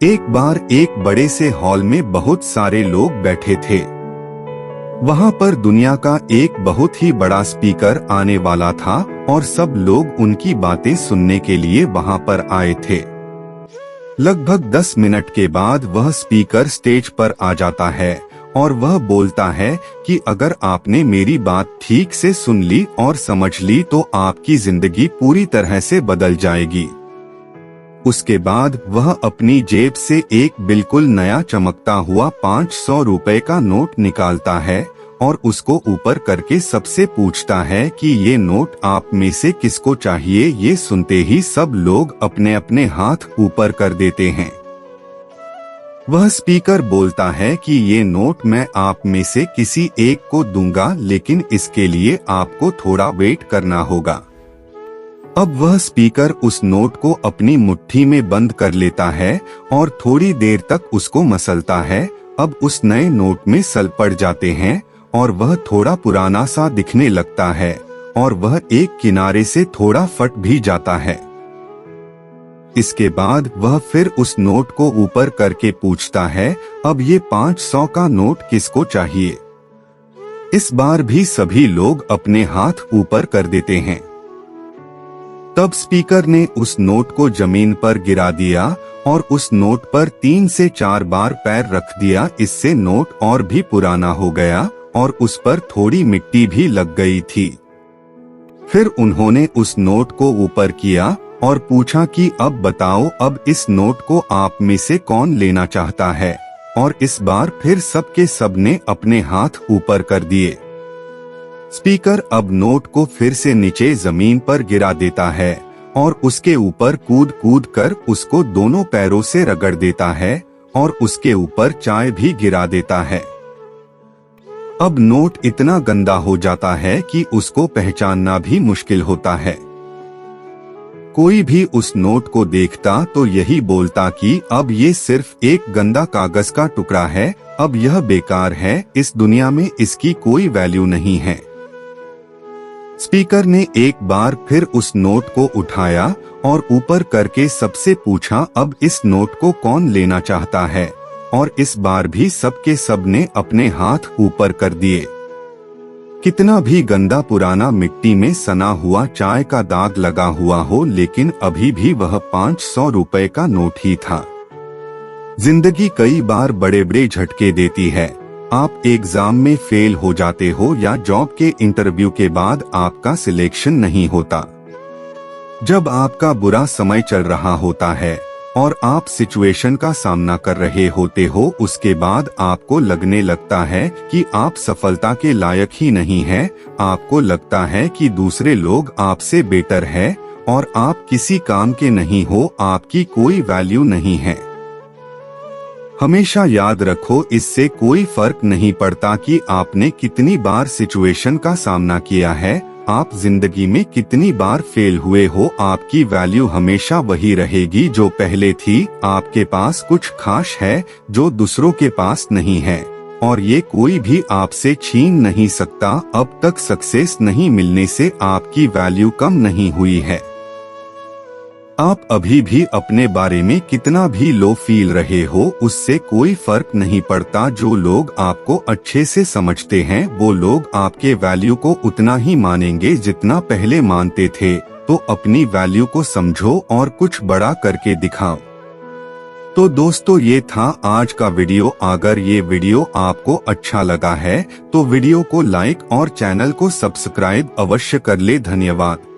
एक बार एक बड़े से हॉल में बहुत सारे लोग बैठे थे। वहां पर दुनिया का एक बहुत ही बड़ा स्पीकर आने वाला था और सब लोग उनकी बातें सुनने के लिए वहां पर आए थे। लगभग 10 मिनट के बाद वह स्पीकर स्टेज पर आ जाता है और वह बोलता है कि अगर आपने मेरी बात ठीक से सुन ली और समझ ली तो आपकी जिंदगी पूरी तरह से बदल जाएगी। उसके बाद वह अपनी जेब से एक बिल्कुल नया चमकता हुआ 500 रुपए का नोट निकालता है और उसको ऊपर करके सबसे पूछता है कि ये नोट आप में से किसको चाहिए। ये सुनते ही सब लोग अपने अपने हाथ ऊपर कर देते हैं। वह स्पीकर बोलता है कि ये नोट मैं आप में से किसी एक को दूंगा, लेकिन इसके लिए आपको थोड़ा वेट करना होगा। अब वह स्पीकर उस नोट को अपनी मुट्ठी में बंद कर लेता है और थोड़ी देर तक उसको मसलता है। अब उस नए नोट में सल पड़ जाते हैं और वह थोड़ा पुराना सा दिखने लगता है और वह एक किनारे से थोड़ा फट भी जाता है। इसके बाद वह फिर उस नोट को ऊपर करके पूछता है, अब ये 500 का नोट किसको चाहिए। इस बार भी सभी लोग अपने हाथ ऊपर कर देते हैं। तब स्पीकर ने उस नोट को जमीन पर गिरा दिया और उस नोट पर 3 से 4 बार पैर रख दिया। इससे नोट और भी पुराना हो गया और उस पर थोड़ी मिट्टी भी लग गई थी। फिर उन्होंने उस नोट को ऊपर किया और पूछा कि अब बताओ, अब इस नोट को आप में से कौन लेना चाहता है। और इस बार फिर सबके सबने अपने हाथ ऊपर कर दिए। स्पीकर अब नोट को फिर से नीचे जमीन पर गिरा देता है और उसके ऊपर कूद कूद कर उसको दोनों पैरों से रगड़ देता है और उसके ऊपर चाय भी गिरा देता है। अब नोट इतना गंदा हो जाता है कि उसको पहचानना भी मुश्किल होता है। कोई भी उस नोट को देखता तो यही बोलता कि अब ये सिर्फ एक गंदा कागज का टुकड़ा है, अब यह बेकार है, इस दुनिया में इसकी कोई वैल्यू नहीं है। स्पीकर ने एक बार फिर उस नोट को उठाया और ऊपर करके सबसे पूछा, अब इस नोट को कौन लेना चाहता है। और इस बार भी सबके सबने अपने हाथ ऊपर कर दिए। कितना भी गंदा पुराना मिट्टी में सना हुआ चाय का दाग लगा हुआ हो, लेकिन अभी भी वह 500 रुपए का नोट ही था। जिंदगी कई बार बड़े बड़े झटके देती है। आप एग्जाम में फेल हो जाते हो या जॉब के इंटरव्यू के बाद आपका सिलेक्शन नहीं होता। जब आपका बुरा समय चल रहा होता है और आप सिचुएशन का सामना कर रहे होते हो, उसके बाद आपको लगने लगता है कि आप सफलता के लायक ही नहीं हैं। आपको लगता है कि दूसरे लोग आपसे बेटर है और आप किसी काम के नहीं हो, आपकी कोई वैल्यू नहीं है। हमेशा याद रखो, इससे कोई फर्क नहीं पड़ता कि आपने कितनी बार सिचुएशन का सामना किया है, आप जिंदगी में कितनी बार फेल हुए हो, आपकी वैल्यू हमेशा वही रहेगी जो पहले थी। आपके पास कुछ खास है जो दूसरों के पास नहीं है और ये कोई भी आपसे छीन नहीं सकता। अब तक सक्सेस नहीं मिलने से आपकी वैल्यू कम नहीं हुई है। आप अभी भी अपने बारे में कितना भी लो फील रहे हो, उससे कोई फर्क नहीं पड़ता। जो लोग आपको अच्छे से समझते हैं वो लोग आपके वैल्यू को उतना ही मानेंगे जितना पहले मानते थे। तो अपनी वैल्यू को समझो और कुछ बड़ा करके दिखाओ। तो दोस्तों, ये था आज का वीडियो। अगर ये वीडियो आपको अच्छा लगा है तो वीडियो को लाइक और चैनल को सब्सक्राइब अवश्य कर ले। धन्यवाद।